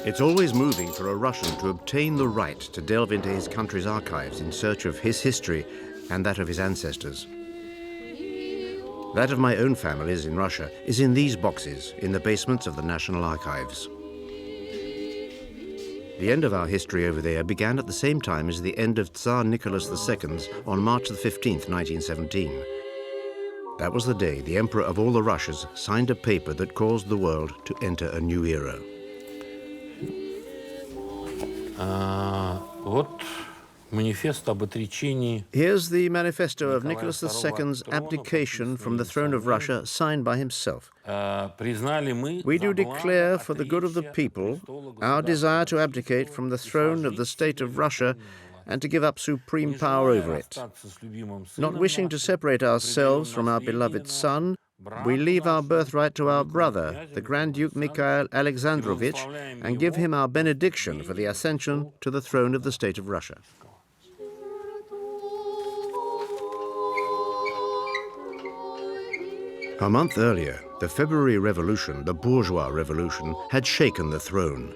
It's always moving for a Russian to obtain the right to delve into his country's archives in search of his history and that of his ancestors. That of my own family's in Russia is in these boxes in the basements of the National Archives. The end of our history over there began at the same time as the end of Tsar Nicholas II's on March the 15th, 1917. That was the day the Emperor of all the Russias signed a paper that caused the world to enter a new era. Here's the manifesto of Nicholas II's abdication from the throne of Russia, signed by himself. We do declare for the good of the people our desire to abdicate from the throne of the state of Russia and to give up supreme power over it. Not wishing to separate ourselves from our beloved son, we leave our birthright to our brother, the Grand Duke Mikhail Alexandrovich, and give him our benediction for the ascension to the throne of the state of Russia. A month earlier, the February Revolution, the bourgeois revolution, had shaken the throne.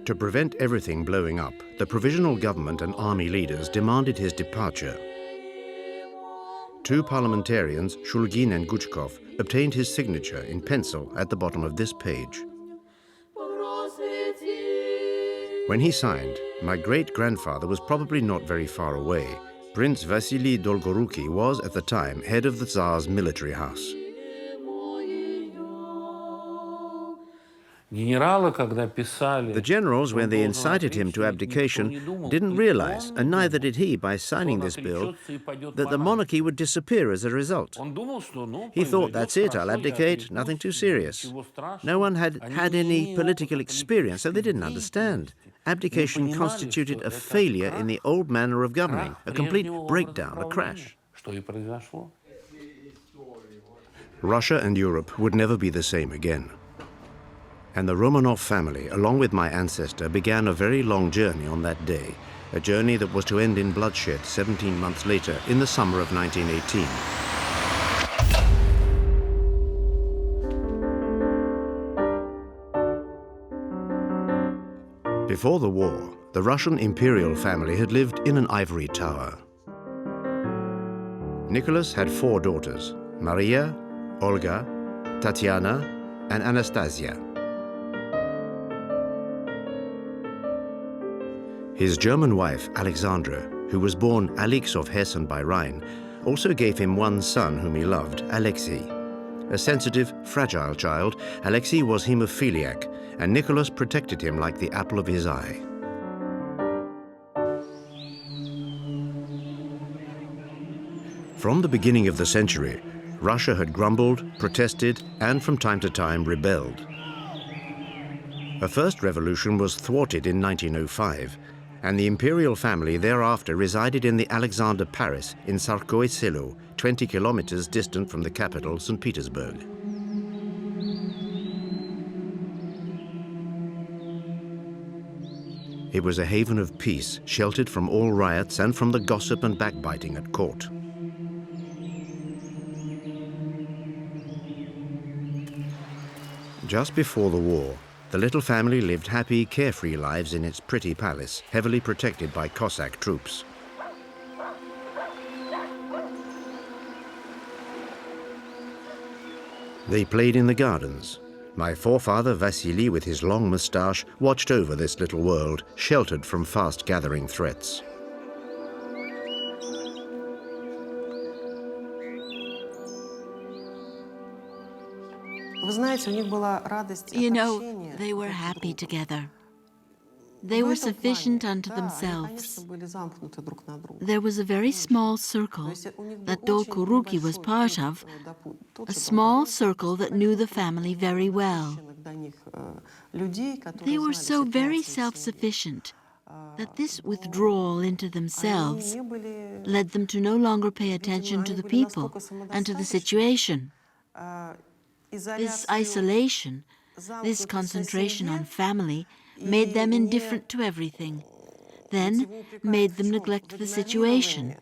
To prevent everything blowing up, the provisional government and army leaders demanded his departure. Two parliamentarians, Shulgin and Guchkov, obtained his signature in pencil at the bottom of this page. When he signed, my great-grandfather was probably not very far away. Prince Vasily Dolgorouky was, at the time, head of the Tsar's military house. The generals, when they incited him to abdication, didn't realize, and neither did he by signing this bill, that the monarchy would disappear as a result. He thought, that's it, I'll abdicate, nothing too serious. No one had had any political experience, so they didn't understand. Abdication constituted a failure in the old manner of governing, a complete breakdown, a crash. Russia and Europe would never be the same again. And the Romanov family, along with my ancestor, began a very long journey on that day, a journey that was to end in bloodshed 17 months later, in the summer of 1918. Before the war, the Russian imperial family had lived in an ivory tower. Nicholas had 4 daughters, Maria, Olga, Tatiana, and Anastasia. His German wife, Alexandre, who was born Alix of Hessen by Rhine, also gave him one son whom he loved, Alexei. A sensitive, fragile child, Alexei was hemophiliac, and Nicholas protected him like the apple of his eye. From the beginning of the century, Russia had grumbled, protested, and from time to time rebelled. A first revolution was thwarted in 1905, and the imperial family thereafter resided in the Alexandre Palace in Tsarskoye Selo, 20 kilometers distant from the capital, St. Petersburg. It was a haven of peace, sheltered from all riots and from the gossip and backbiting at court. Just before the war, the little family lived happy, carefree lives in its pretty palace, heavily protected by Cossack troops. They played in the gardens. My forefather, Vasily, with his long moustache, watched over this little world, sheltered from fast-gathering threats. You know, they were happy together. They were sufficient unto themselves. There was a very small circle that Dolgorouky was part of, a small circle that knew the family very well. They were so very self-sufficient that this withdrawal into themselves led them to no longer pay attention to the people and to the situation. This isolation, this concentration on family, made them indifferent to everything, then made them neglect the situation,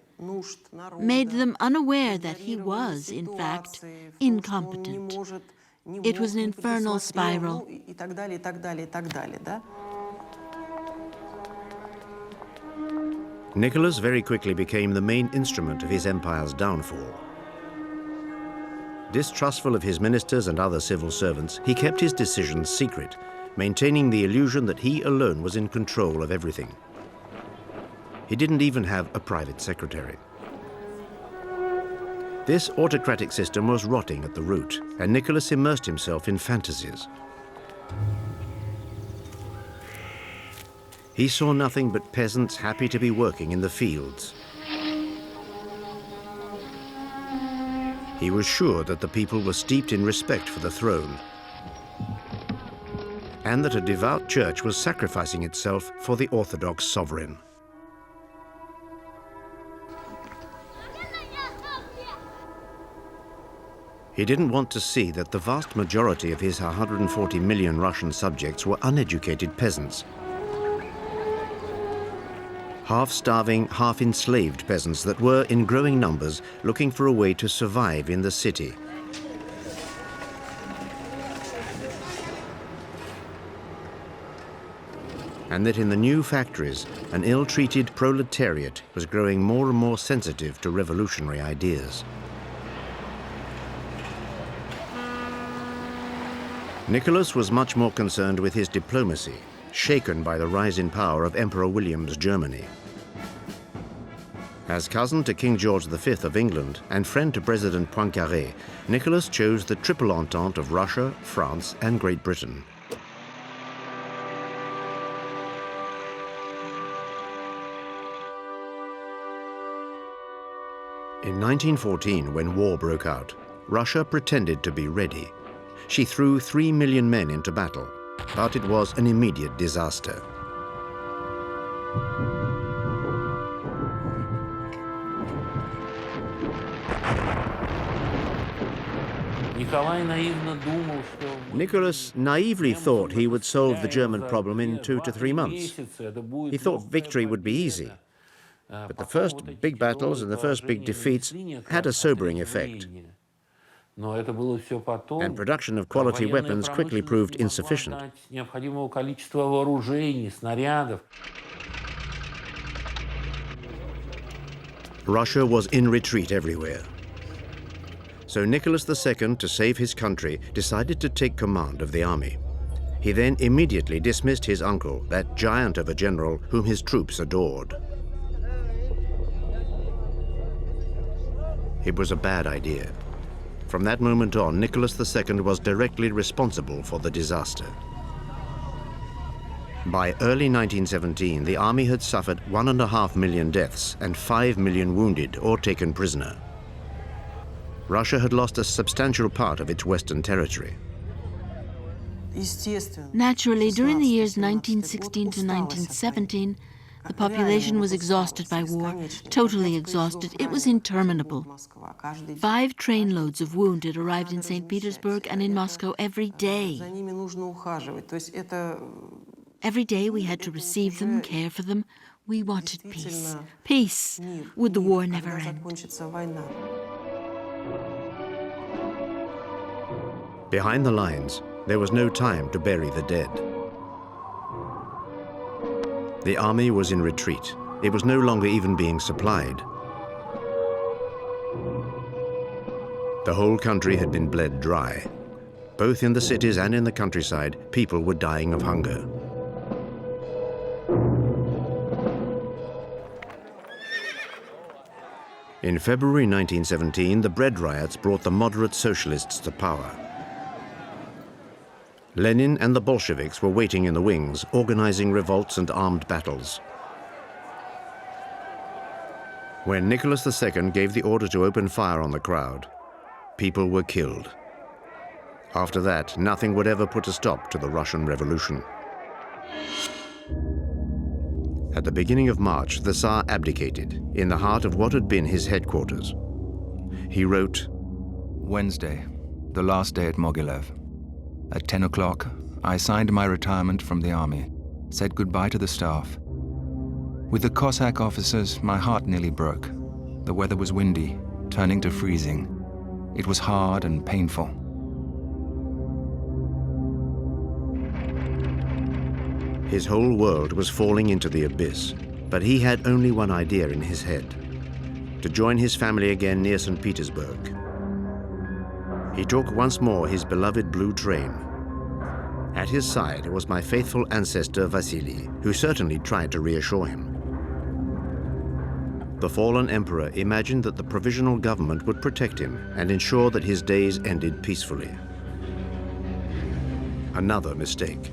made them unaware that he was, in fact, incompetent, It was an infernal spiral. Nicholas very quickly became the main instrument of his empire's downfall. Distrustful of his ministers and other civil servants, he kept his decisions secret, maintaining the illusion that he alone was in control of everything. He didn't even have a private secretary. This autocratic system was rotting at the root, and Nicholas immersed himself in fantasies. He saw nothing but peasants happy to be working in the fields. He was sure that the people were steeped in respect for the throne, and that a devout church was sacrificing itself for the Orthodox sovereign. He didn't want to see that the vast majority of his 140 million Russian subjects were uneducated peasants. Half-starving, half-enslaved peasants that were, in growing numbers, looking for a way to survive in the city. And that in the new factories, an ill-treated proletariat was growing more and more sensitive to revolutionary ideas. Nicholas was much more concerned with his diplomacy, shaken by the rise in power of Emperor William's Germany. As cousin to King George V of England and friend to President Poincaré, Nicholas chose the Triple Entente of Russia, France, and Great Britain. In 1914, when war broke out, Russia pretended to be ready. She threw 3 million men into battle, but it was an immediate disaster. Nicholas naively thought he would solve the German problem in 2 to 3 months. He thought victory would be easy. But the first big battles and the first big defeats had a sobering effect. And production of quality weapons quickly proved insufficient. Russia was in retreat everywhere. So Nicholas II, to save his country, decided to take command of the army. He then immediately dismissed his uncle, that giant of a general whom his troops adored. It was a bad idea. From that moment on, Nicholas II was directly responsible for the disaster. By early 1917, the army had suffered 1.5 million deaths and 5 million wounded or taken prisoner. Russia had lost a substantial part of its western territory. Naturally, during the years 1916 to 1917, the population was exhausted by war, totally exhausted. It was interminable. 5 trainloads of wounded arrived in St. Petersburg and in Moscow every day. Every day we had to receive them, care for them. We wanted peace. Peace. Would the war never end? Behind the lines, there was no time to bury the dead. The army was in retreat. It was no longer even being supplied. The whole country had been bled dry. Both in the cities and in the countryside, people were dying of hunger. In February 1917, the bread riots brought the moderate socialists to power. Lenin and the Bolsheviks were waiting in the wings, organizing revolts and armed battles. When Nicholas II gave the order to open fire on the crowd, people were killed. After that, nothing would ever put a stop to the Russian Revolution. At the beginning of March, the Tsar abdicated in the heart of what had been his headquarters. He wrote, Wednesday, the last day at Mogilev. At 10 o'clock, I signed my retirement from the army, said goodbye to the staff. With the Cossack officers, my heart nearly broke. The weather was windy, turning to freezing. It was hard and painful. His whole world was falling into the abyss, but he had only one idea in his head: to join his family again near St. Petersburg. He took once more his beloved blue train. At his side was my faithful ancestor Vasily, who certainly tried to reassure him. The fallen emperor imagined that the provisional government would protect him and ensure that his days ended peacefully. Another mistake.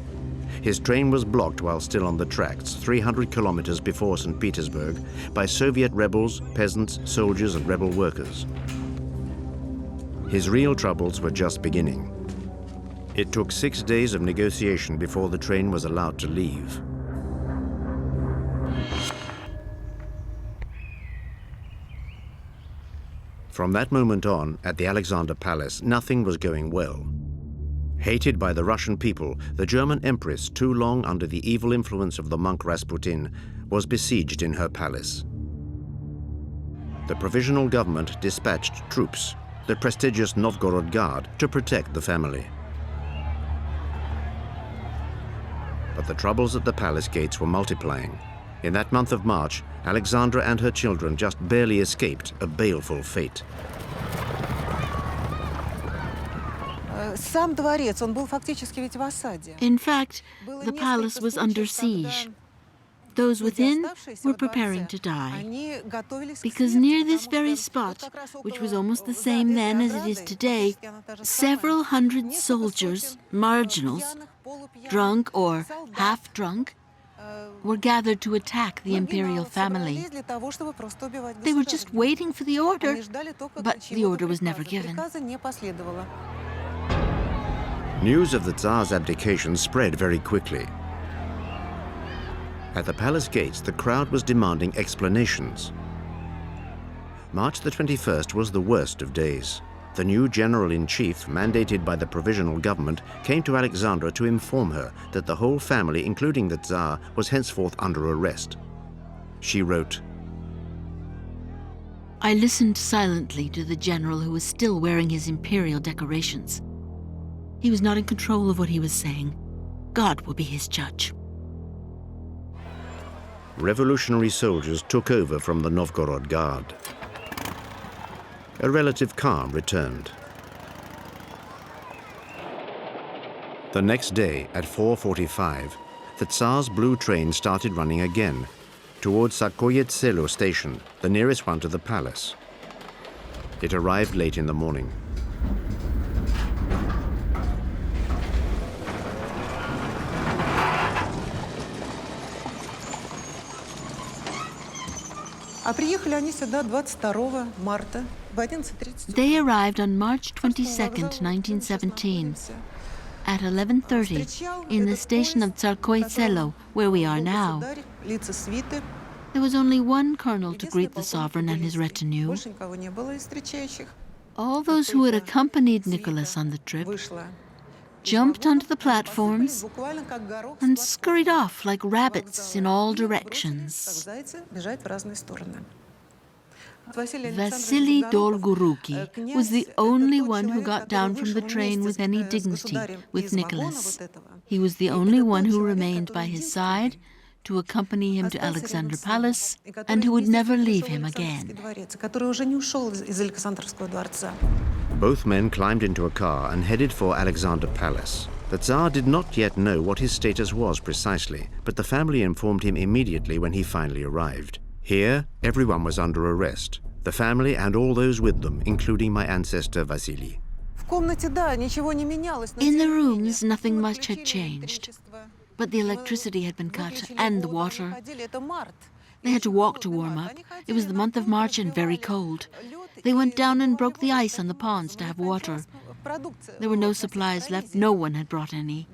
His train was blocked while still on the tracks, 300 kilometers before St. Petersburg, by Soviet rebels, peasants, soldiers, and rebel workers. His real troubles were just beginning. It took 6 days of negotiation before the train was allowed to leave. From that moment on, at the Alexandre Palace, nothing was going well. Hated by the Russian people, the German empress, too long under the evil influence of the monk Rasputin, was besieged in her palace. The provisional government dispatched troops, the prestigious Novgorod Guard, to protect the family. But the troubles at the palace gates were multiplying. In that month of March, Alexandra and her children just barely escaped a baleful fate. In fact, the palace was under siege. Those within were preparing to die, because near this very spot, which was almost the same then as it is today, several hundred soldiers, marginals, drunk or half-drunk, were gathered to attack the imperial family. They were just waiting for the order, but the order was never given. News of the Tsar's abdication spread very quickly. At the palace gates, the crowd was demanding explanations. March the 21st was the worst of days. The new general-in-chief, mandated by the provisional government, came to Alexandra to inform her that the whole family, including the Tsar, was henceforth under arrest. She wrote, I listened silently to the general who was still wearing his imperial decorations. He was not in control of what he was saying. God will be his judge. Revolutionary soldiers took over from the Novgorod Guard. A relative calm returned. The next day, at 4:45, the Tsar's blue train started running again towards Tsarskoye Selo station, the nearest one to the palace. It arrived late in the morning. They arrived on March 22nd, 1917, at 11:30 in the station of Tsarskoye Selo, where we are now. There was only one colonel to greet the sovereign and his retinue. All those who had accompanied Nicholas on the trip jumped onto the platforms and scurried off like rabbits in all directions. Vasily Dolgorouky was the only one who got down from the train with any dignity with Nicholas. He was the only one who remained by his side to accompany him to Alexandre Palace and who would never leave him again. Both men climbed into a car and headed for Alexandre Palace. The Tsar did not yet know what his status was precisely, but the family informed him immediately when he finally arrived. Here, everyone was under arrest, the family and all those with them, including my ancestor Vasily. In the rooms, nothing much had changed, but the electricity had been cut and the water. They had to walk to warm up. It was the month of March and very cold. They went down and broke the ice on the ponds to have water. There were no supplies left. No one had brought any.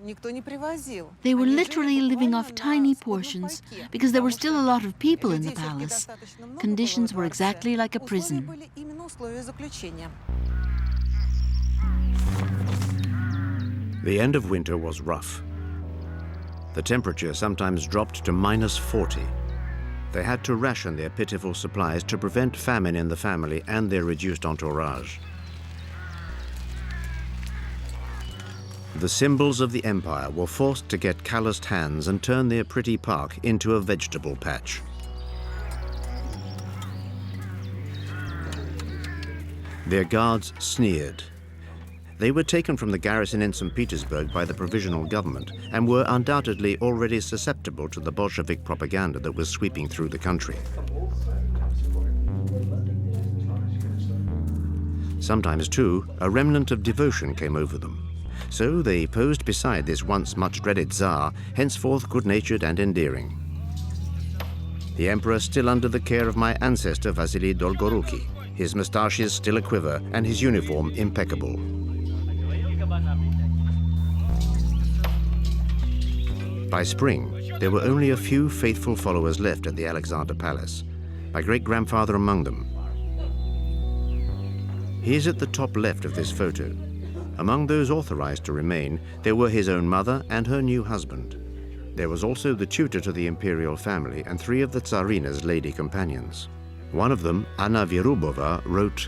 They were literally living off tiny portions because there were still a lot of people in the palace. Conditions were exactly like a prison. The end of winter was rough. The temperature sometimes dropped to -40. They had to ration their pitiful supplies to prevent famine in the family and their reduced entourage. The symbols of the empire were forced to get calloused hands and turn their pretty park into a vegetable patch. Their guards sneered. They were taken from the garrison in St. Petersburg by the provisional government and were undoubtedly already susceptible to the Bolshevik propaganda that was sweeping through the country. Sometimes, too, a remnant of devotion came over them. So they posed beside this once much dreaded Tsar, henceforth good-natured and endearing. The emperor still under the care of my ancestor Vasily Dolgorouky, his moustaches still a-quiver and his uniform impeccable. By spring, there were only a few faithful followers left at the Alexandre Palace, my great-grandfather among them. He is at the top left of this photo. Among those authorized to remain, there were his own mother and her new husband. There was also the tutor to the imperial family and 3 of the Tsarina's lady companions. One of them, Anna Verubova, wrote,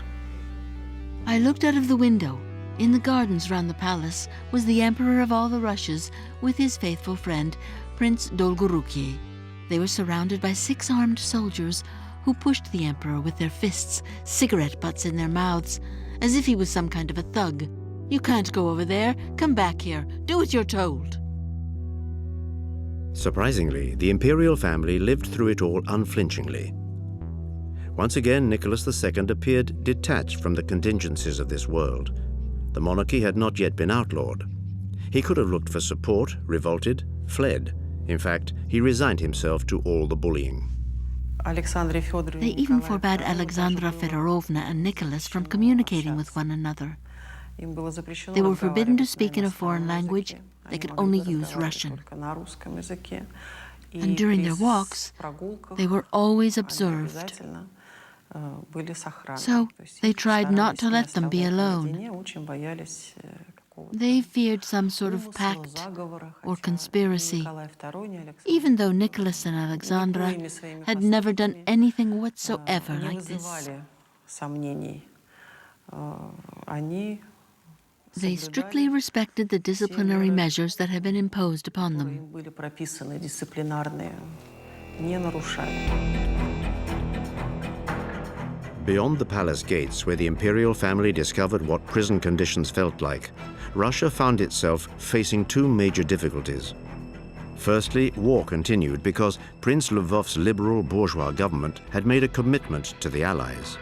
I looked out of the window. In the gardens round the palace was the Emperor of all the Russias with his faithful friend, Prince Dolgorouky. They were surrounded by 6 armed soldiers who pushed the Emperor with their fists, cigarette butts in their mouths, as if he was some kind of a thug. You can't go over there. Come back here. Do as you're told. Surprisingly, the imperial family lived through it all unflinchingly. Once again, Nicholas II appeared detached from the contingencies of this world. The monarchy had not yet been outlawed. He could have looked for support, revolted, fled. In fact, he resigned himself to all the bullying. They even forbade Alexandra Fedorovna and Nicholas from communicating with one another. They were forbidden to speak in a foreign language. They could only use Russian. And during their walks, they were always observed. So they tried not to let them be alone. They feared some sort of pact or conspiracy, even though Nicholas and Alexandra had never done anything whatsoever like this. They strictly respected the disciplinary measures that had been imposed upon them. Beyond the palace gates, where the imperial family discovered what prison conditions felt like, Russia found itself facing 2 major difficulties. Firstly, war continued because Prince Lvov's liberal bourgeois government had made a commitment to the Allies.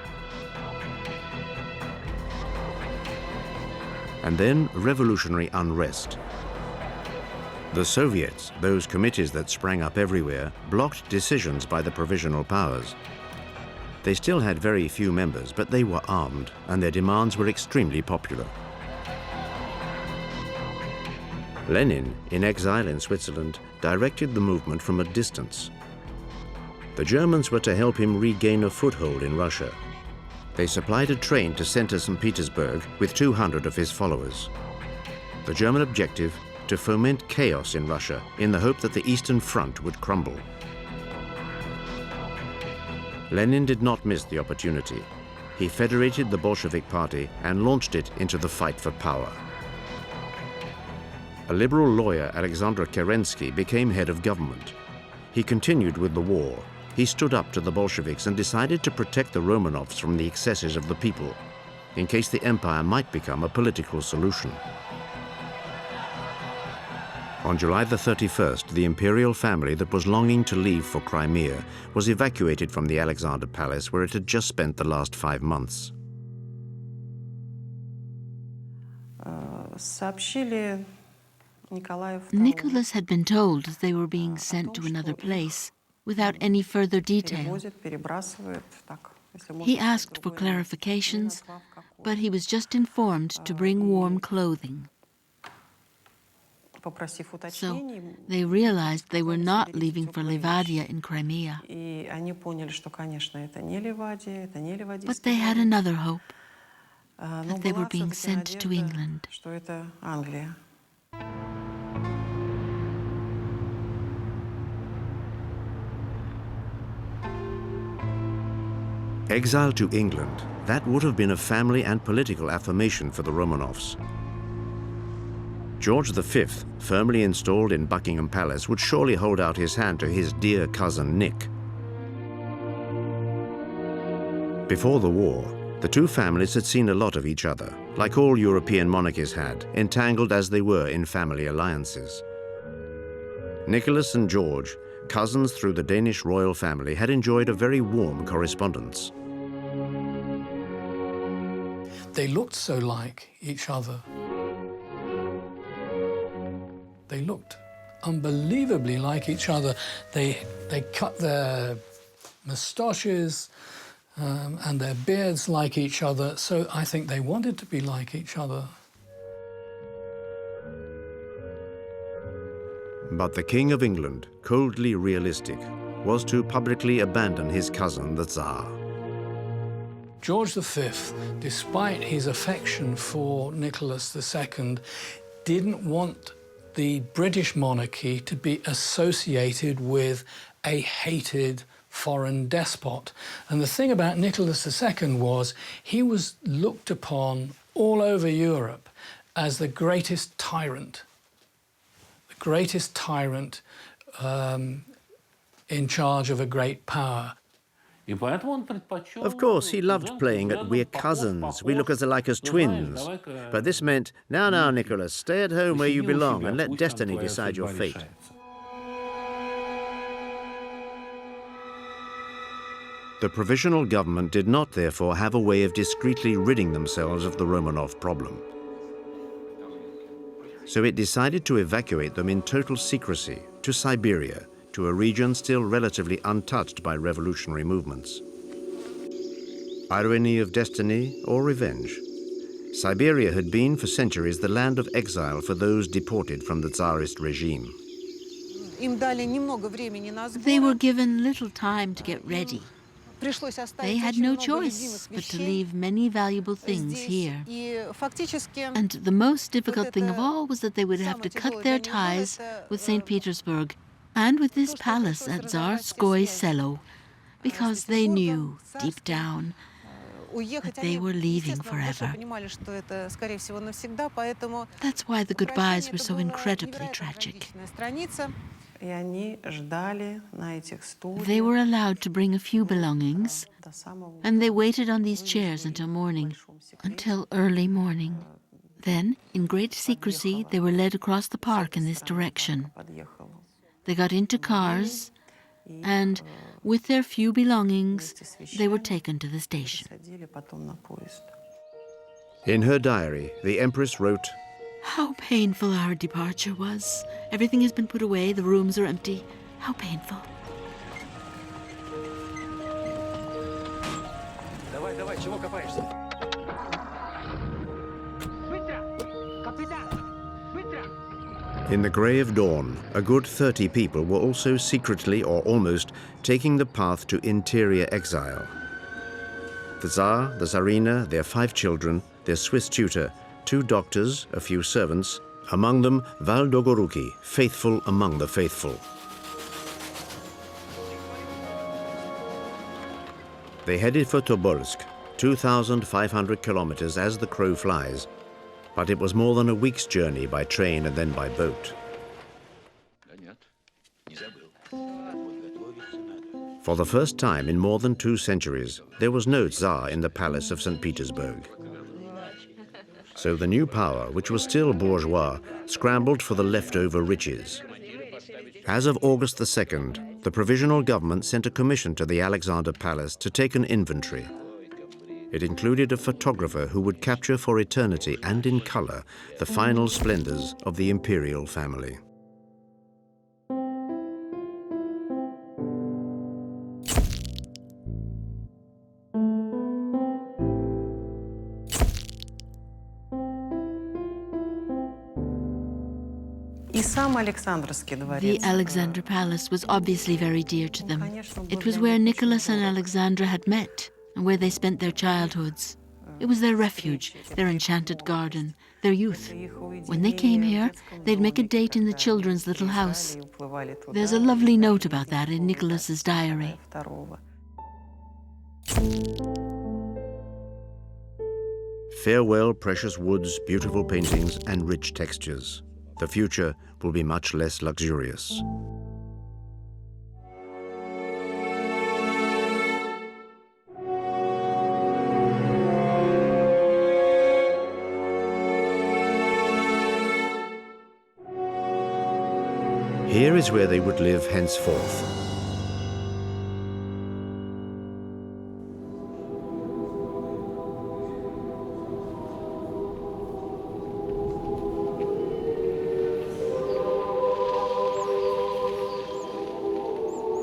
And then revolutionary unrest. The Soviets, those committees that sprang up everywhere, blocked decisions by the provisional powers. They still had very few members, but they were armed, and their demands were extremely popular. Lenin, in exile in Switzerland, directed the movement from a distance. The Germans were to help him regain a foothold in Russia. They supplied a train to center St. Petersburg with 200 of his followers. The German objective, to foment chaos in Russia in the hope that the Eastern Front would crumble. Lenin did not miss the opportunity. He federated the Bolshevik Party and launched it into the fight for power. A liberal lawyer, Alexandre Kerensky, became head of government. He continued with the war. He stood up to the Bolsheviks and decided to protect the Romanovs from the excesses of the people, in case the empire might become a political solution. On July the 31st, the imperial family that was longing to leave for Crimea was evacuated from the Alexandre Palace, where it had just spent the last 5 months. Nicholas had been told they were being sent to another place without any further detail. He asked for clarifications, but he was just informed to bring warm clothing. So they realized they were not leaving for Livadia in Crimea. But they had another hope, that they were being sent to England. Exile to England, that would have been a family and political affirmation for the Romanovs. George V, firmly installed in Buckingham Palace, would surely hold out his hand to his dear cousin Nick. Before the war, the two families had seen a lot of each other, like all European monarchies had, entangled as they were in family alliances. Nicholas and George, cousins through the Danish royal family, had enjoyed a very warm correspondence. They looked so like each other. They looked unbelievably like each other. They cut their moustaches and their beards like each other, so I think they wanted to be like each other. But the King of England, coldly realistic, was to publicly abandon his cousin, the Tsar. George V, despite his affection for Nicholas II, didn't want the British monarchy to be associated with a hated foreign despot. And the thing about Nicholas II was he was looked upon all over Europe as the greatest tyrant in charge of a great power. Of course, he loved playing at we're cousins, we look alike as twins. But this meant, now, Nicholas, stay at home where you belong and let destiny decide your fate. The provisional government did not, therefore, have a way of discreetly ridding themselves of the Romanov problem. So it decided to evacuate them in total secrecy to Siberia, to a region still relatively untouched by revolutionary movements. Irony of destiny or revenge? Siberia had been for centuries the land of exile for those deported from the Tsarist regime. They were given little time to get ready. They had no choice but to leave many valuable things here. And the most difficult thing of all was that they would have to cut their ties with St. Petersburg and with this palace at Tsarskoye Selo, because they knew, deep down, that they were leaving forever. That's why the goodbyes were so incredibly tragic. They were allowed to bring a few belongings, and they waited on these chairs until morning, until early morning. Then, in great secrecy, they were led across the park in this direction. They got into cars, and with their few belongings, they were taken to the station. In her diary, the Empress wrote, "How painful our departure was. Everything has been put away, the rooms are empty. How painful." In the grey of dawn, a good 30 people were also secretly, or almost, taking the path to interior exile. The Tsar, the Tsarina, their 5 children, their Swiss tutor, 2 doctors, a few servants, among them Dolgorouky, faithful among the faithful. They headed for Tobolsk, 2,500 kilometers as the crow flies, but it was more than a week's journey by train and then by boat. For the first time in more than 2 centuries, there was no Tsar in the palace of St. Petersburg. So the new power, which was still bourgeois, scrambled for the leftover riches. As of August the 2nd, the provisional government sent a commission to the Alexandre Palace to take an inventory. It included a photographer who would capture for eternity and in color the final splendors of the imperial family. The Alexandre Palace was obviously very dear to them. It was where Nicholas and Alexandra had met, and where they spent their childhoods. It was their refuge, their enchanted garden, their youth. When they came here, they'd make a date in the children's little house. There's a lovely note about that in Nicholas's diary. Farewell precious woods, beautiful paintings, and rich textures. The future will be much less luxurious. Here is where they would live henceforth.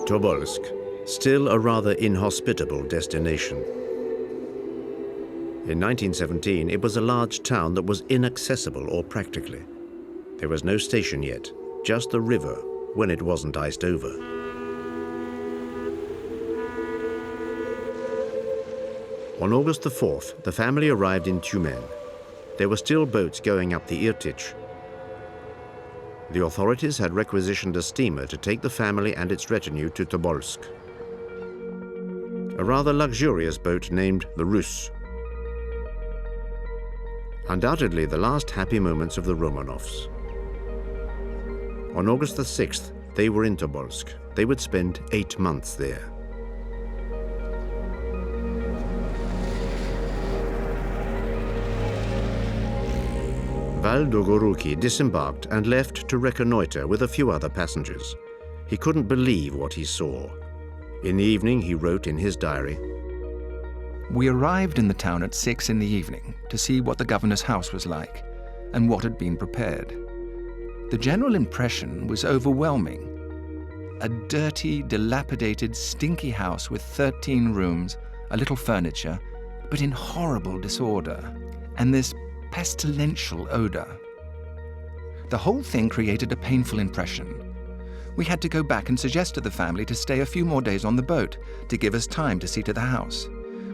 Tobolsk, still a rather inhospitable destination. In 1917, it was a large town that was inaccessible or practically. There was no station yet, just the river when it wasn't iced over. On August the 4th, the family arrived in Tyumen. There were still boats going up the Irtych. The authorities had requisitioned a steamer to take the family and its retinue to Tobolsk. A rather luxurious boat named the Rus. Undoubtedly the last happy moments of the Romanovs. On August the 6th, they were in Tobolsk. They would spend 8 months there. Dolgorouky disembarked and left to reconnoiter with a few other passengers. He couldn't believe what he saw. In the evening, he wrote in his diary, "We arrived in the town at 6 in the evening to see what the governor's house was like and what had been prepared. The general impression was overwhelming. A dirty, dilapidated, stinky house with 13 rooms, a little furniture, but in horrible disorder, and this pestilential odor. The whole thing created a painful impression. We had to go back and suggest to the family to stay a few more days on the boat to give us time to see to the house.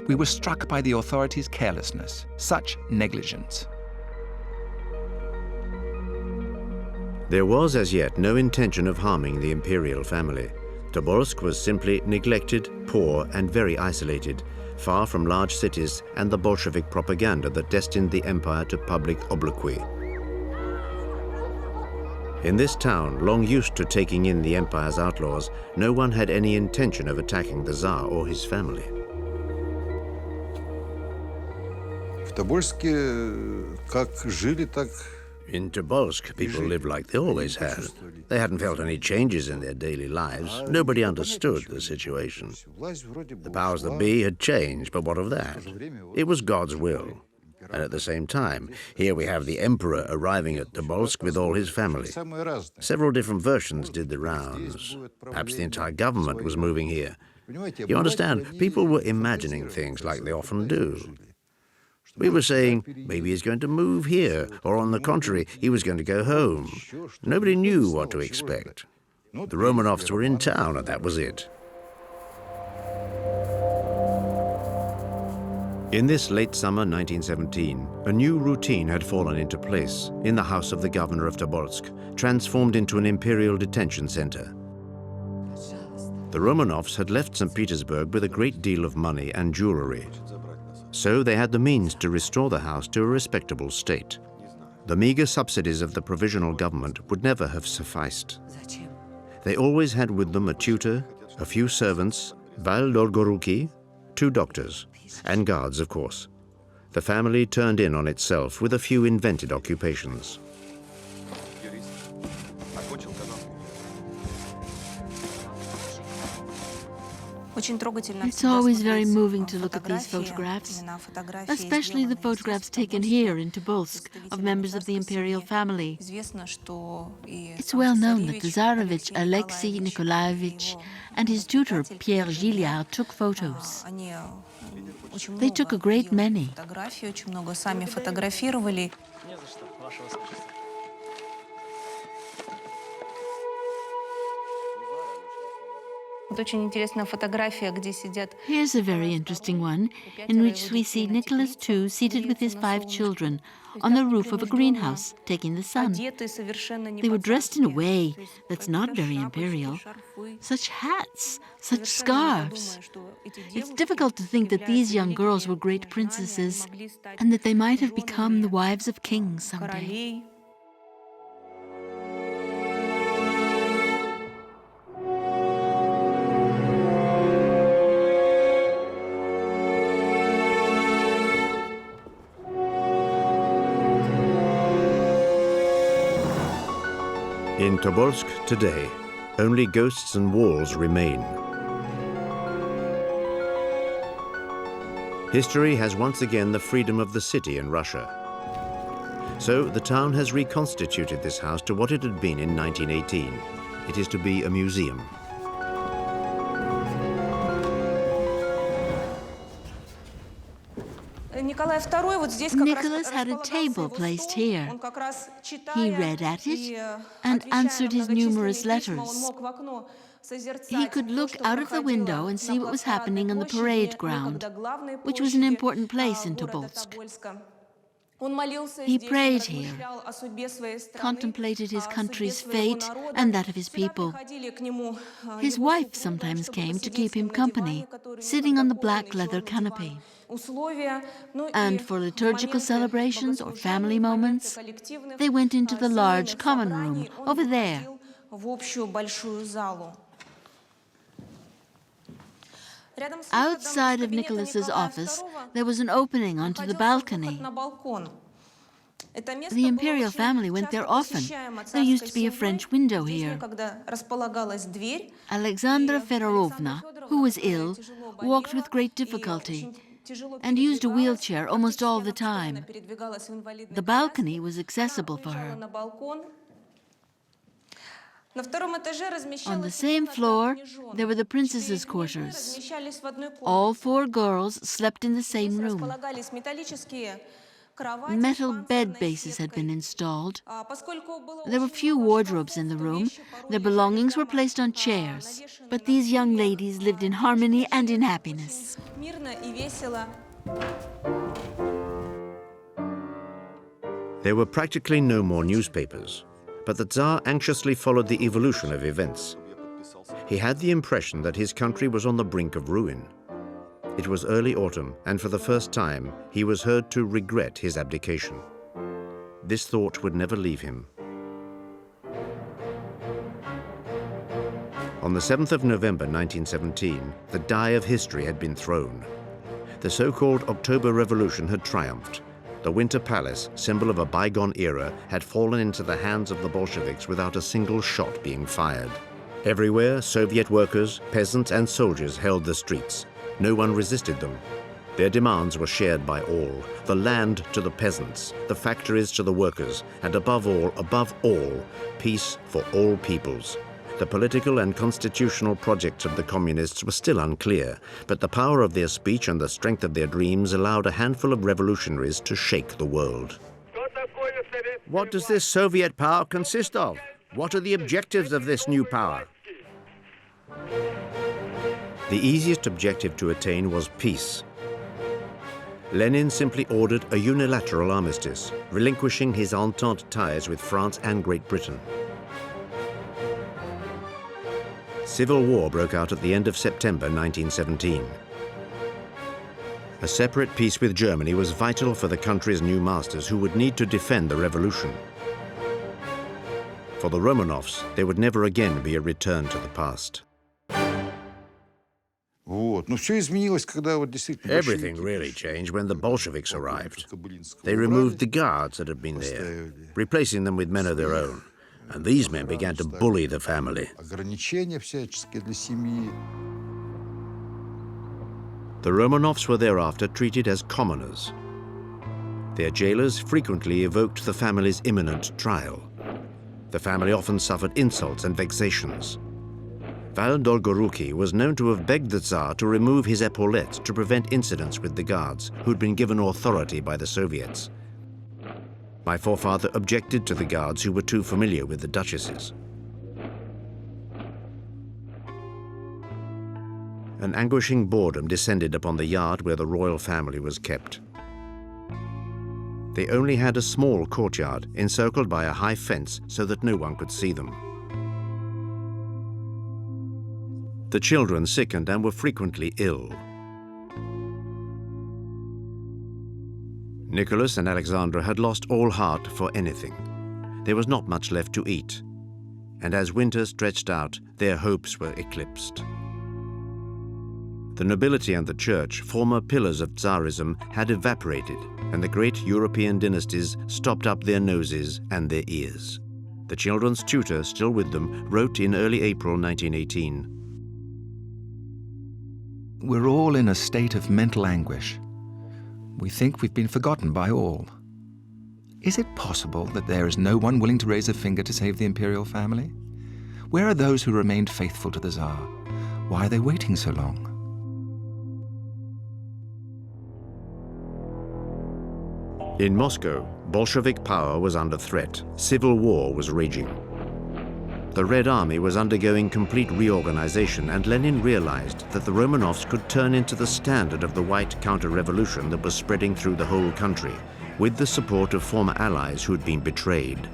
We were struck by the authorities' carelessness, such negligence." There was as yet no intention of harming the imperial family. Tobolsk was simply neglected, poor, and very isolated, far from large cities and the Bolshevik propaganda that destined the empire to public obloquy. In this town, long used to taking in the empire's outlaws, no one had any intention of attacking the Tsar or his family. In Tobolsk, people lived like they always had. They hadn't felt any changes in their daily lives. Nobody understood the situation. The powers that be had changed, but what of that? It was God's will. And at the same time, here we have the emperor arriving at Tobolsk with all his family. Several different versions did the rounds. Perhaps the entire government was moving here. You understand, people were imagining things like they often do. We were saying, maybe he's going to move here, or on the contrary, he was going to go home. Nobody knew what to expect. The Romanovs were in town, and that was it. In this late summer 1917, a new routine had fallen into place in the house of the governor of Tobolsk, transformed into an imperial detention center. The Romanovs had left St. Petersburg with a great deal of money and jewelry. So they had the means to restore the house to a respectable state. The meager subsidies of the provisional government would never have sufficed. They always had with them a tutor, a few servants, Dolgorouky, 2 doctors, and guards, of course. The family turned in on itself with a few invented occupations. It's always very moving to look at these photographs, especially the photographs taken here in Tobolsk of members of the imperial family. It's well known that the Tsarevich Alexei Nikolaevich and his tutor Pierre Gilliard took photos. They took a great many. Here's a very interesting one, in which we see Nicholas II seated with his 5 children on the roof of a greenhouse, taking the sun. They were dressed in a way that's not very imperial. Such hats, such scarves. It's difficult to think that these young girls were great princesses, and that they might have become the wives of kings someday. In Tobolsk today, only ghosts and walls remain. History has once again the freedom of the city in Russia. So the town has reconstituted this house to what it had been in 1918. It is to be a museum. Nicholas had a table placed here. He read at it and answered his numerous letters. He could look out of the window and see what was happening on the parade ground, which was an important place in Tobolsk. He prayed here, contemplated his country's fate and that of his people. His wife sometimes came to keep him company, sitting on the black leather canopy. And for liturgical celebrations or family moments, they went into the large common room over there. Outside of Nicholas's office, there was an opening onto the balcony. The imperial family went there often. There used to be a French window here. Alexandre Fedorovna, who was ill, walked with great difficulty and used a wheelchair almost all the time. The balcony was accessible for her. On the same floor, there were the princesses' quarters. All 4 girls slept in the same room. Metal bed bases had been installed. There were few wardrobes in the room. Their belongings were placed on chairs. But these young ladies lived in harmony and in happiness. There were practically no more newspapers, but the Tsar anxiously followed the evolution of events. He had the impression that his country was on the brink of ruin. It was early autumn, and for the first time, he was heard to regret his abdication. This thought would never leave him. On the 7th of November 1917, the die of history had been thrown. The so-called October Revolution had triumphed. The Winter Palace, symbol of a bygone era, had fallen into the hands of the Bolsheviks without a single shot being fired. Everywhere, Soviet workers, peasants, and soldiers held the streets. No one resisted them. Their demands were shared by all. The land to the peasants, the factories to the workers, and above all, peace for all peoples. The political and constitutional projects of the communists were still unclear, but the power of their speech and the strength of their dreams allowed a handful of revolutionaries to shake the world. What does this Soviet power consist of? What are the objectives of this new power? The easiest objective to attain was peace. Lenin simply ordered a unilateral armistice, relinquishing his Entente ties with France and Great Britain. Civil war broke out at the end of September 1917. A separate peace with Germany was vital for the country's new masters, who would need to defend the revolution. For the Romanovs, there would never again be a return to the past. Everything really changed when the Bolsheviks arrived. They removed the guards that had been there, replacing them with men of their own. And these men began to bully the family. The Romanovs were thereafter treated as commoners. Their jailers frequently evoked the family's imminent trial. The family often suffered insults and vexations. Val Dolgorouky was known to have begged the Tsar to remove his epaulettes to prevent incidents with the guards, who'd been given authority by the Soviets. My forefather objected to the guards who were too familiar with the duchesses. An anguishing boredom descended upon the yard where the royal family was kept. They only had a small courtyard encircled by a high fence so that no one could see them. The children sickened and were frequently ill. Nicholas and Alexandre had lost all heart for anything. There was not much left to eat, and as winter stretched out, their hopes were eclipsed. The nobility and the church, former pillars of Tsarism, had evaporated, and the great European dynasties stopped up their noses and their ears. The children's tutor, still with them, wrote in early April 1918. We're all in a state of mental anguish. We think we've been forgotten by all. Is it possible that there is no one willing to raise a finger to save the imperial family? Where are those who remained faithful to the Tsar? Why are they waiting so long? In Moscow, Bolshevik power was under threat. Civil war was raging. The Red Army was undergoing complete reorganization, and Lenin realized that the Romanovs could turn into the standard of the white counter-revolution that was spreading through the whole country, with the support of former allies who had been betrayed.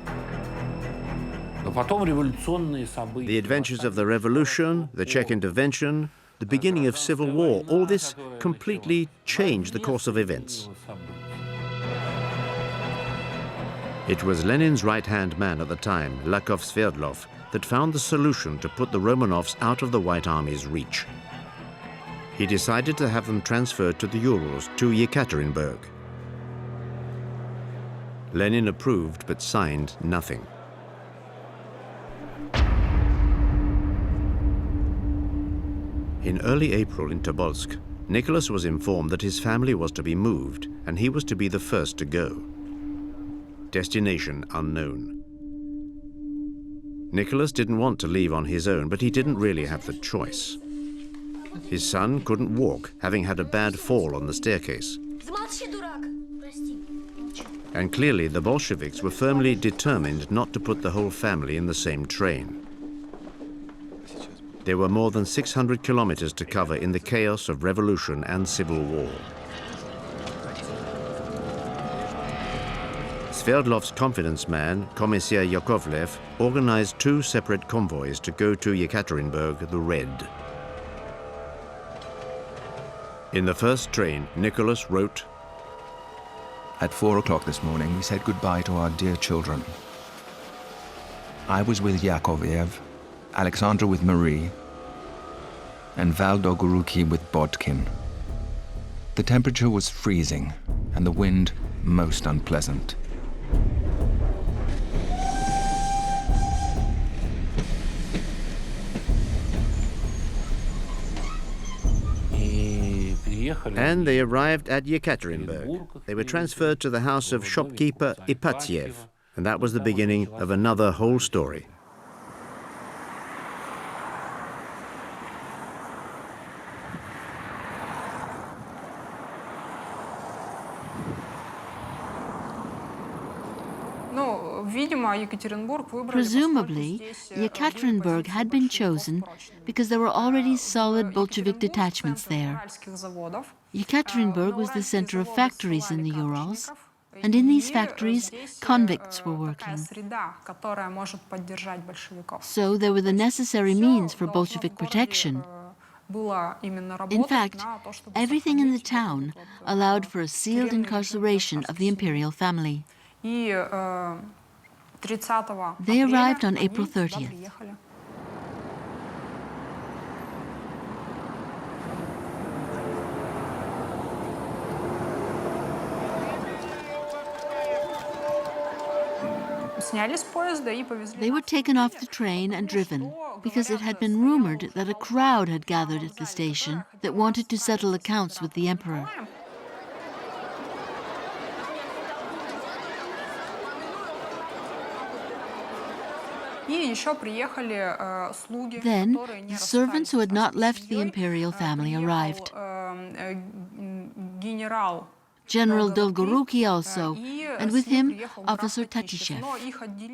The adventures of the revolution, the Czech intervention, the beginning of civil war, all this completely changed the course of events. It was Lenin's right-hand man at the time, Lakov Sverdlov, that found the solution to put the Romanovs out of the White Army's reach. He decided to have them transferred to the Urals, to Yekaterinburg. Lenin approved but signed nothing. In early April in Tobolsk, Nicholas was informed that his family was to be moved, and he was to be the first to go. Destination unknown. Nicholas didn't want to leave on his own, but he didn't really have the choice. His son couldn't walk, having had a bad fall on the staircase. And clearly the Bolsheviks were firmly determined not to put the whole family in the same train. There were more than 600 kilometers to cover in the chaos of revolution and civil war. Sverdlov's confidence man, Commissaire Yakovlev, organized 2 separate convoys to go to Yekaterinburg, the Red. In the first train, Nicholas wrote, At 4 o'clock this morning, we said goodbye to our dear children. I was with Yakovlev, Alexandre with Marie, and Dolgorouky with Bodkin. The temperature was freezing, and the wind most unpleasant. And they arrived at Yekaterinburg. They were transferred to the house of shopkeeper Ipatiev, and that was the beginning of another whole story. Presumably, Yekaterinburg had been chosen because there were already solid Bolshevik detachments there. Yekaterinburg was the center of factories in the Urals, and in these factories, convicts were working. So there were the necessary means for Bolshevik protection. In fact, everything in the town allowed for a sealed incarceration of the imperial family. They arrived on April 30th. They were taken off the train and driven because it had been rumored that a crowd had gathered at the station that wanted to settle accounts with the emperor. Then, the servants who had not left the imperial family arrived. General Dolgorouky also, and with him, Officer Ipatiev.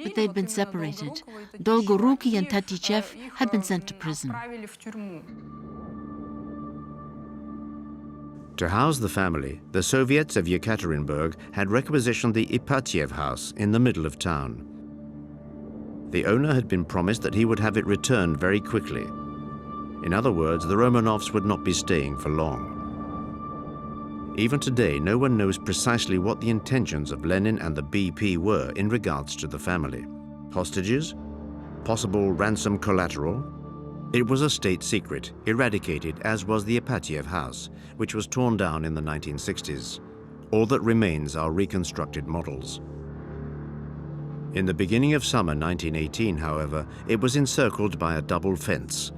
But they'd been separated. Dolgorouky and Ipatiev had been sent to prison. To house the family, the Soviets of Yekaterinburg had requisitioned the Ipatiev house in the middle of town. The owner had been promised that he would have it returned very quickly. In other words, the Romanovs would not be staying for long. Even today, no one knows precisely what the intentions of Lenin and the BP were in regards to the family. Hostages? Possible ransom collateral? It was a state secret, eradicated as was the Ipatiev house, which was torn down in the 1960s. All that remains are reconstructed models. In the beginning of summer 1918, however, it was encircled by a double fence.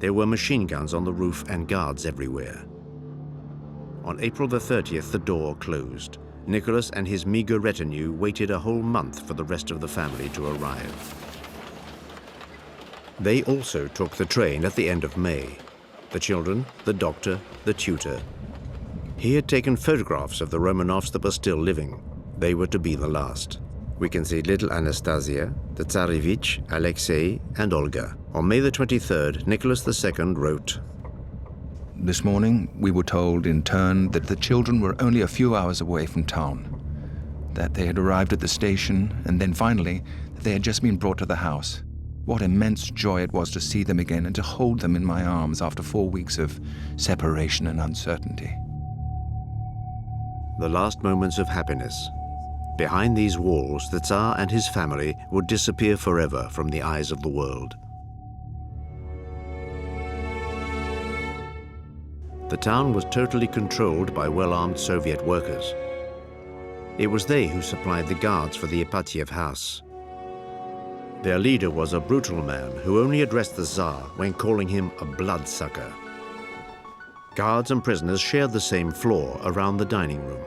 There were machine guns on the roof and guards everywhere. On April the 30th, the door closed. Nicholas and his meager retinue waited a whole month for the rest of the family to arrive. They also took the train at the end of May. The children, the doctor, the tutor. He had taken photographs of the Romanovs that were still living. They were to be the last. We can see little Anastasia, the Tsarevich, Alexei, and Olga. On May the 23rd, Nicholas II wrote, This morning, we were told in turn that the children were only a few hours away from town, that they had arrived at the station, and then finally, that they had just been brought to the house. What immense joy it was to see them again and to hold them in my arms after 4 weeks of separation and uncertainty. The last moments of happiness. Behind these walls, the Tsar and his family would disappear forever from the eyes of the world. The town was totally controlled by well-armed Soviet workers. It was they who supplied the guards for the Ipatiev house. Their leader was a brutal man who only addressed the Tsar when calling him a bloodsucker. Guards and prisoners shared the same floor around the dining room.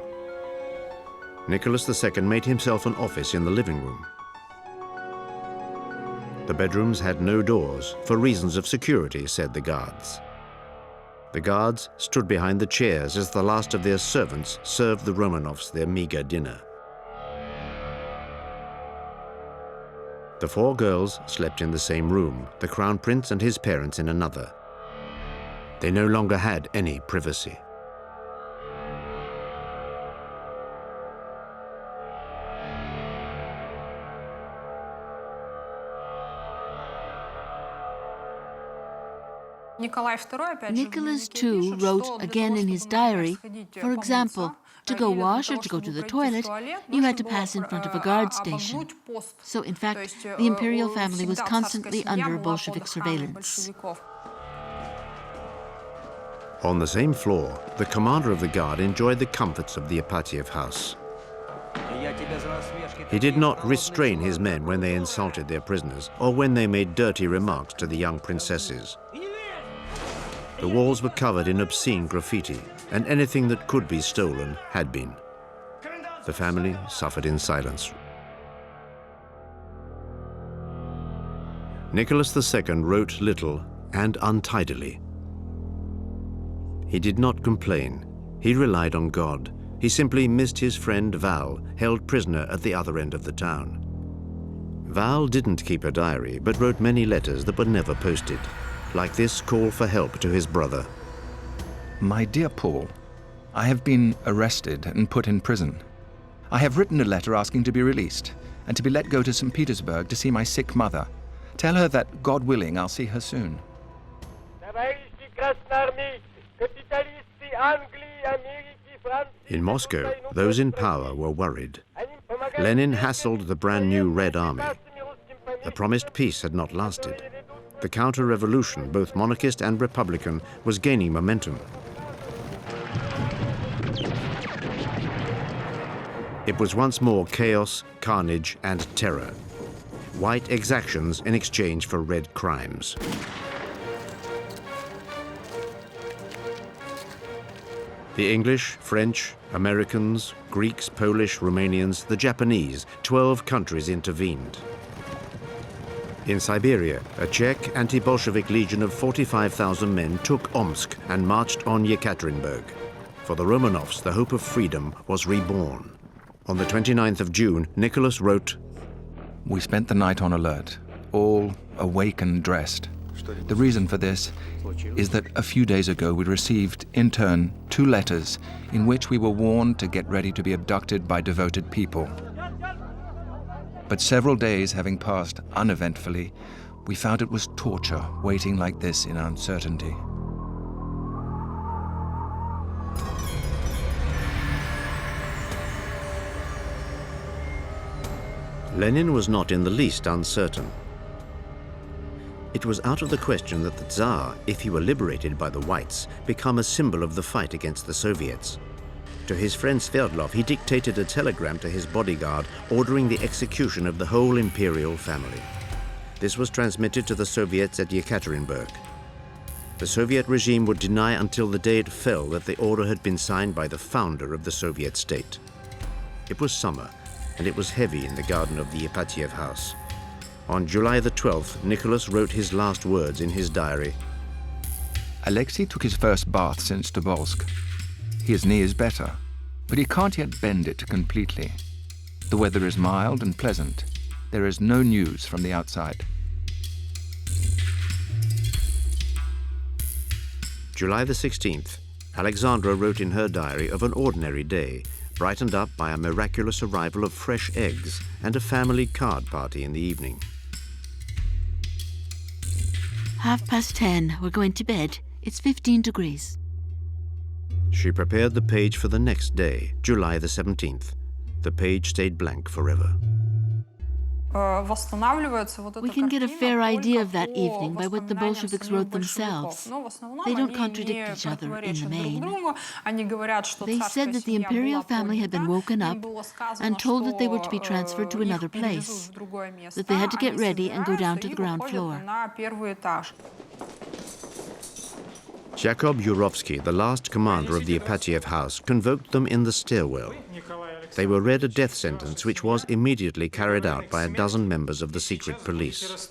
Nicholas II made himself an office in the living room. The bedrooms had no doors for reasons of security, said the guards. The guards stood behind the chairs as the last of their servants served the Romanovs their meager dinner. The 4 girls slept in the same room, the Crown Prince and his parents in another. They no longer had any privacy. Nicholas II wrote again in his diary, for example, to go wash or to go to the toilet, you had to pass in front of a guard station. So, in fact, the imperial family was constantly under Bolshevik surveillance. On the same floor, the commander of the guard enjoyed the comforts of the Ipatiev house. He did not restrain his men when they insulted their prisoners or when they made dirty remarks to the young princesses. The walls were covered in obscene graffiti, and anything that could be stolen had been. The family suffered in silence. Nicholas II wrote little and untidily. He did not complain. He relied on God. He simply missed his friend Val, held prisoner at the other end of the town. Val didn't keep a diary, but wrote many letters that were never posted. Like this call for help to his brother. My dear Paul, I have been arrested and put in prison. I have written a letter asking to be released and to be let go to St. Petersburg to see my sick mother. Tell her that, God willing, I'll see her soon. In Moscow, those in power were worried. Lenin hassled the brand new Red Army. The promised peace had not lasted. The counter-revolution, both monarchist and republican, was gaining momentum. It was once more chaos, carnage, and terror. White exactions in exchange for red crimes. The English, French, Americans, Greeks, Polish, Romanians, the Japanese, 12 countries intervened. In Siberia, a Czech anti-Bolshevik legion of 45,000 men took Omsk and marched on Yekaterinburg. For the Romanovs, the hope of freedom was reborn. On the 29th of June, Nicholas wrote, We spent the night on alert, all awake and dressed. The reason for this is that a few days ago we received, in turn, 2 letters in which we were warned to get ready to be abducted by devoted people. But several days having passed uneventfully, we found it was torture waiting like this in uncertainty. Lenin was not in the least uncertain. It was out of the question that the Tsar, if he were liberated by the Whites, become a symbol of the fight against the Soviets. To his friend Sverdlov, he dictated a telegram to his bodyguard ordering the execution of the whole imperial family. This was transmitted to the Soviets at Yekaterinburg. The Soviet regime would deny until the day it fell that the order had been signed by the founder of the Soviet state. It was summer, and it was heavy in the garden of the Ipatiev house. On July the 12th, Nicholas wrote his last words in his diary. Alexei took his first bath since Tobolsk. His knee is better, but he can't yet bend it completely. The weather is mild and pleasant. There is no news from the outside. July the 16th, Alexandre wrote in her diary of an ordinary day, brightened up by a miraculous arrival of fresh eggs and a family card party in the evening. 10:30, we're going to bed. It's 15 degrees. She prepared the page for the next day, July the 17th. The page stayed blank forever. We can get a fair idea of that evening by what the Bolsheviks wrote themselves. They don't contradict each other in the main. They said that the imperial family had been woken up and told that they were to be transferred to another place, that they had to get ready and go down to the ground floor. Yakov Yurovsky, the last commander of the Ipatiev house, convoked them in the stairwell. They were read a death sentence, which was immediately carried out by a dozen members of the secret police.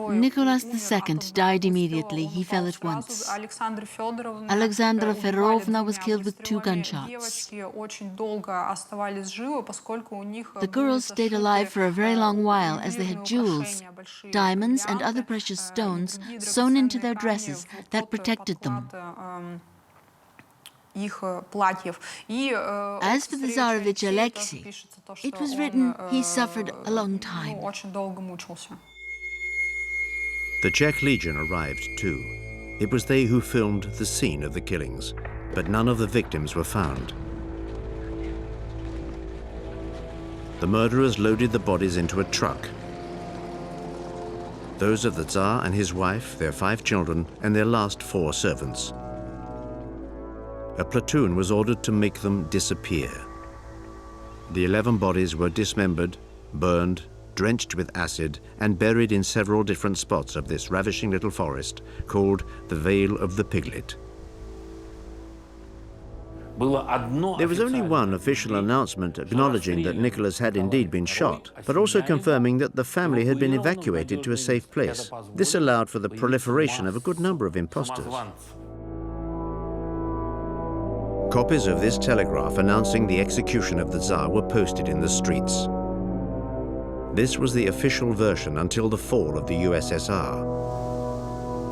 Nicholas II died immediately. He fell at once. Alexandra Fedorovna was killed with 2 gunshots. The girls stayed alive for a very long while as they had jewels, diamonds and other precious stones sewn into their dresses that protected them. As for the Tsarevich Alexei, it was written he suffered a long time. The Czech Legion arrived too. It was they who filmed the scene of the killings, but none of the victims were found. The murderers loaded the bodies into a truck. Those of the Tsar and his wife, their 5 children, and their last 4 servants. A platoon was ordered to make them disappear. The 11 bodies were dismembered, burned, drenched with acid, and buried in several different spots of this ravishing little forest called the Vale of the Piglet. There was only one official announcement acknowledging that Nicholas had indeed been shot, but also confirming that the family had been evacuated to a safe place. This allowed for the proliferation of a good number of impostors. Copies of this telegraph announcing the execution of the Tsar were posted in the streets. This was the official version until the fall of the USSR.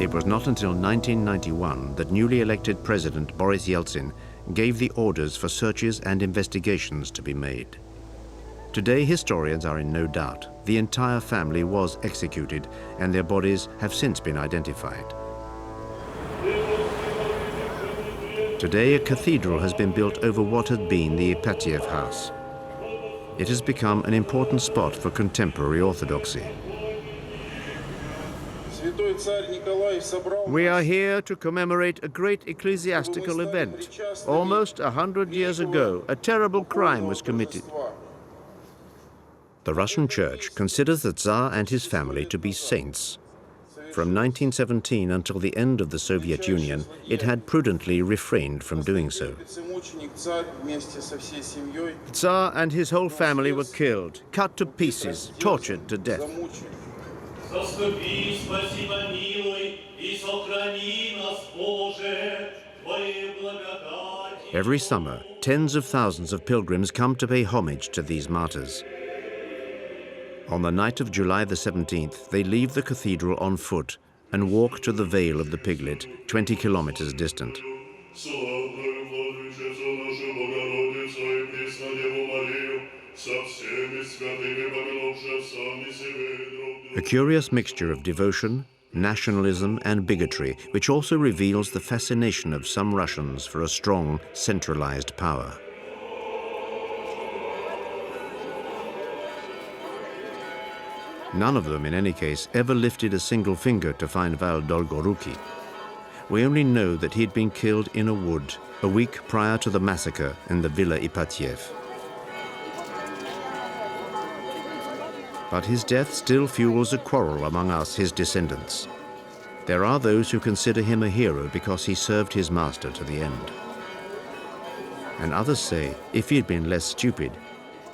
It was not until 1991 that newly elected President Boris Yeltsin gave the orders for searches and investigations to be made. Today, historians are in no doubt. The entire family was executed, and their bodies have since been identified. Today, a cathedral has been built over what had been the Ipatiev house. It has become an important spot for contemporary orthodoxy. We are here to commemorate a great ecclesiastical event. Almost 100 years ago, a terrible crime was committed. The Russian Church considers the Tsar and his family to be saints. From 1917 until the end of the Soviet Union, it had prudently refrained from doing so. The Tsar and his whole family were killed, cut to pieces, tortured to death. Every summer, tens of thousands of pilgrims come to pay homage to these martyrs. On the night of July the 17th, they leave the cathedral on foot and walk to the Vale of the Piglet, 20 kilometers distant. A curious mixture of devotion, nationalism, and bigotry, which also reveals the fascination of some Russians for a strong, centralized power. None of them, in any case, ever lifted a single finger to find Val Dolgorouky. we only know that he'd been killed in a wood a week prior to the massacre in the Villa Ipatiev. But his death still fuels a quarrel among us, his descendants. There are those who consider him a hero because he served his master to the end. And others say, if he had been less stupid,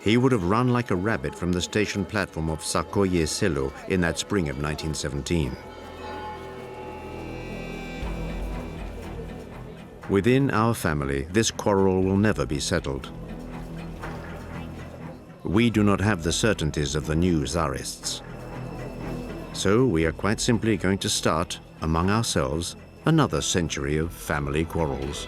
he would have run like a rabbit from the station platform of Sakoye Selo in that spring of 1917. Within our family, this quarrel will never be settled. We do not have the certainties of the new Tsarists. So we are quite simply going to start, among ourselves, another century of family quarrels.